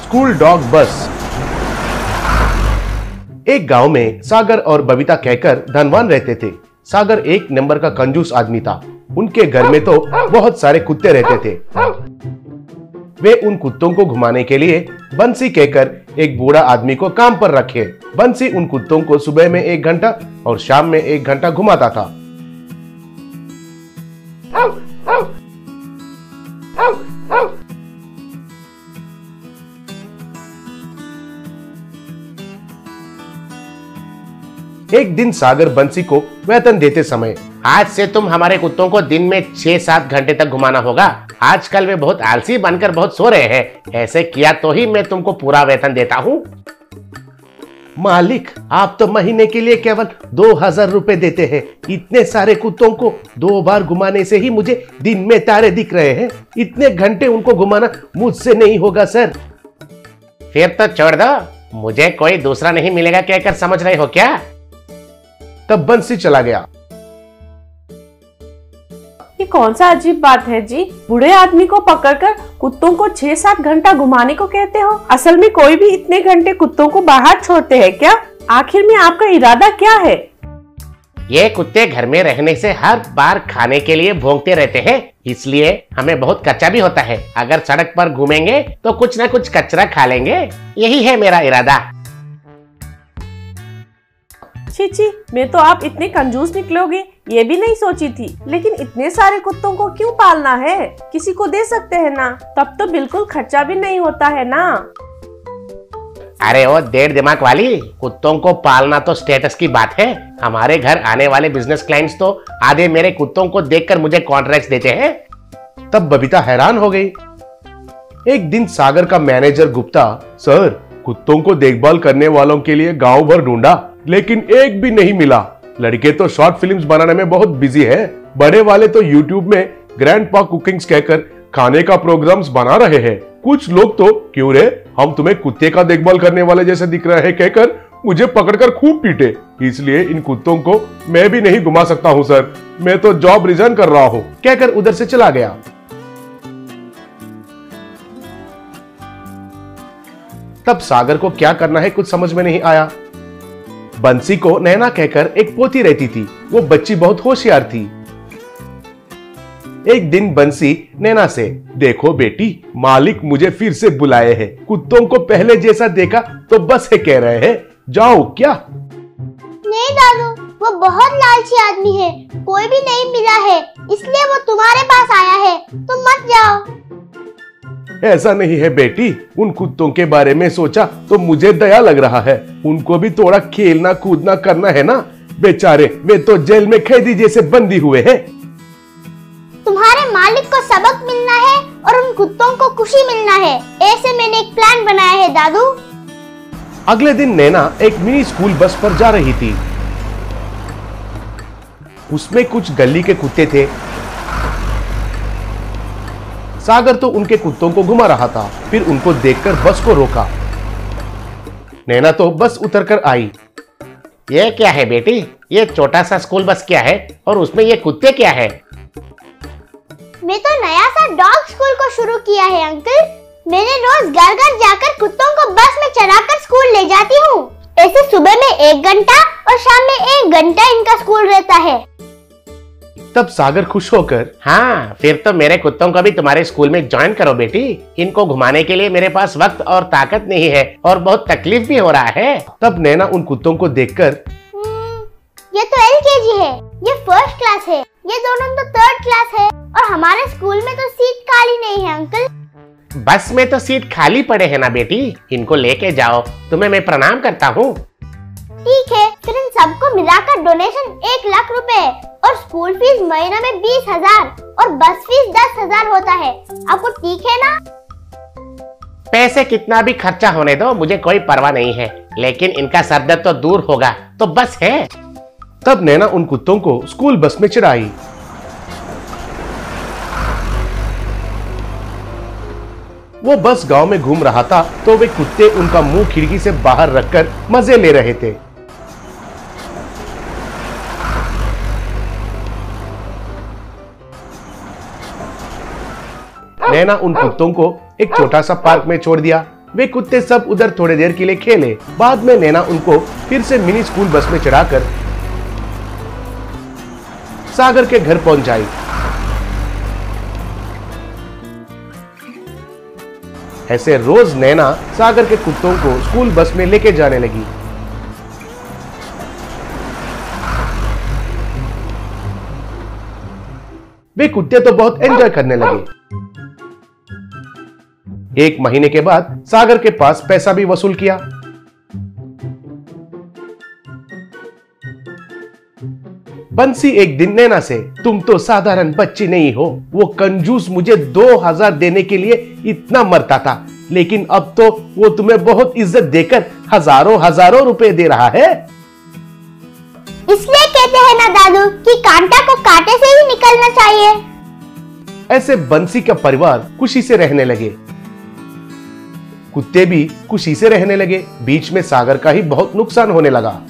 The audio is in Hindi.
स्कूल डॉग बस। एक गांव में सागर और बबीता कहकर धनवान रहते थे। सागर एक नंबर का कंजूस आदमी था। उनके घर में तो बहुत सारे कुत्ते रहते थे। वे उन कुत्तों को घुमाने के लिए बंसी कहकर एक बूढ़ा आदमी को काम पर रखे। बंसी उन कुत्तों को सुबह में 1 घंटा और शाम में 1 घंटा घुमाता था। एक दिन सागर बंसी को वेतन देते समय, आज से तुम हमारे कुत्तों को दिन में 6-7 घंटे तक घुमाना होगा। आजकल वे बहुत आलसी बनकर बहुत सो रहे हैं। ऐसे किया तो ही मैं तुमको पूरा वेतन देता हूँ। मालिक, आप तो महीने के लिए केवल 2000 रुपए देते हैं। इतने सारे कुत्तों को 2 बार घुमाने से ही मुझे दिन में तारे दिख रहे हैं। इतने घंटे उनको घुमाना मुझसे नहीं होगा सर। फिर तो छोड़ दो, मुझे कोई दूसरा नहीं मिलेगा कहकर समझ रहे हो क्या? तब बंसी चला गया। ये कौन सा अजीब बात है जी? बूढ़े आदमी को पकड़कर कुत्तों को 6-7 घंटा घुमाने को कहते हो? असल में कोई भी इतने घंटे कुत्तों को बाहर छोड़ते हैं क्या? आखिर में आपका इरादा क्या है? ये कुत्ते घर में रहने से हर बार खाने के लिए भौंकते रहते हैं, इसलिए हमें बहुत कच्चा भी होता है। अगर सड़क पर घूमेंगे तो कुछ न कुछ कचरा खा लेंगे। यही है मेरा इरादा। छी, मैं तो आप इतने कंजूस निकलोगे ये भी नहीं सोची थी। लेकिन इतने सारे कुत्तों को क्यों पालना है? किसी को दे सकते हैं ना, तब तो बिल्कुल खर्चा भी नहीं होता है ना। अरे ओ डेढ़ दिमाग वाली, कुत्तों को पालना तो स्टेटस की बात है। हमारे घर आने वाले बिजनेस क्लाइंट्स तो आधे मेरे कुत्तों को देखकर मुझे कॉन्ट्रैक्ट्स देते हैं। तब बबीता हैरान हो गई। एक दिन सागर का मैनेजर गुप्ता, सर, कुत्तों को देखभाल करने वालों के लिए गांव भर ढूंढा, लेकिन एक भी नहीं मिला। लड़के तो शॉर्ट फिल्म्स बनाने में बहुत बिजी है। बड़े वाले तो यूट्यूब में ग्रैंडपा कुकिंग्स कहकर खाने का प्रोग्राम्स बना रहे हैं। कुछ लोग तो, क्यों रे, हम तुम्हें कुत्ते का देखभाल करने वाले जैसे दिख रहे हैं कहकर मुझे पकड़कर खूब पीटे। इसलिए इन कुत्तों को मैं भी नहीं घुमा सकता हूँ सर। मैं तो जॉब रिजाइन कर रहा हूँ कहकर उधर से चला गया। तब सागर को क्या करना है कुछ समझ में नहीं आया। बंसी को नैना कहकर एक पोती रहती थी। वो बच्ची बहुत होशियार थी। एक दिन बंसी नैना से, देखो बेटी, मालिक मुझे फिर से बुलाए हैं। कुत्तों को पहले जैसा देखा तो बस है कह रहे हैं, जाओ क्या? नहीं दादू, वो बहुत लालची आदमी है। कोई भी नहीं मिला है, इसलिए वो तुम्हारे पास आया है। तुम मत जाओ। ऐसा नहीं है बेटी, उन कुत्तों के बारे में सोचा तो मुझे दया लग रहा है। उनको भी थोड़ा खेलना कूदना करना है ना। बेचारे वे तो जेल में कैदी जैसे बंदी हुए हैं। तुम्हारे मालिक को सबक मिलना है और उन कुत्तों को खुशी मिलना है। ऐसे मैंने एक प्लान बनाया है दादू। अगले दिन नैना एक मिनी स्कूल बस पर जा रही थी। उसमें कुछ गली के कुत्ते थे। सागर तो उनके कुत्तों को घुमा रहा था। फिर उनको देखकर बस को रोका। नैना तो बस उतरकर आई। ये क्या है बेटी? ये छोटा सा स्कूल बस क्या है और उसमें ये कुत्ते क्या है? मैं तो नया सा डॉग स्कूल को शुरू किया है अंकल। मैंने रोज घर घर जाकर कुत्तों को बस में चढ़ाकर स्कूल ले जाती हूँ। ऐसे सुबह में 1 घंटा और शाम में 1 घंटा इनका स्कूल रहता है। तब सागर खुश होकर, हाँ, फिर तो मेरे कुत्तों को भी तुम्हारे स्कूल में ज्वाइन करो बेटी। इनको घुमाने के लिए मेरे पास वक्त और ताकत नहीं है और बहुत तकलीफ भी हो रहा है। तब नैना उन कुत्तों को देखकर, ये तो LKG है, ये फर्स्ट क्लास है, ये दोनों तो 3rd क्लास है और हमारे स्कूल में तो सीट खाली नहीं है अंकल। बस में तो सीट खाली पड़े है ना बेटी, इनको लेके जाओ। तुम्हें मैं प्रणाम करता हूँ। ठीक है, फिर इन सबको मिलाकर डोनेशन 1 लाख रुपए और स्कूल फीस महीना में 20,000 और बस फीस 10,000 होता है। आपको ठीक है ना? पैसे कितना भी खर्चा होने दो, मुझे कोई परवाह नहीं है, लेकिन इनका सरदर्द तो दूर होगा तो बस है। तब नैना उन कुत्तों को स्कूल बस में चढ़ाई। वो बस गांव में घूम रहा था तो वे कुत्ते उनका मुंह खिड़की से बाहर रखकर मजे ले रहे थे। नैना उन कुत्तों को एक छोटा सा पार्क में छोड़ दिया। वे कुत्ते सब उधर थोड़ी देर के लिए खेले। बाद में नैना उनको फिर से मिनी स्कूल बस में चढ़ाकर सागर के घर पहुंच जाई। ऐसे रोज नैना सागर के कुत्तों को स्कूल बस में लेके जाने लगी। वे कुत्ते तो बहुत एंजॉय करने लगे। एक महीने के बाद सागर के पास पैसा भी वसूल किया। बंसी एक दिन नैना से, तुम तो साधारण बच्ची नहीं हो, वो कंजूस मुझे 2000 देने के लिए इतना मरता था, लेकिन अब तो वो तुम्हें बहुत इज्जत देकर हजारों हजारों रुपए दे रहा है। इसलिए कहते हैं ना दादू कि कांटा को कांटे से ही निकलना चाहिए। ऐसे बंसी का परिवार खुशी से रहने लगे। कुत्ते भी खुशी से रहने लगे। बीच में सागर का ही बहुत नुकसान होने लगा।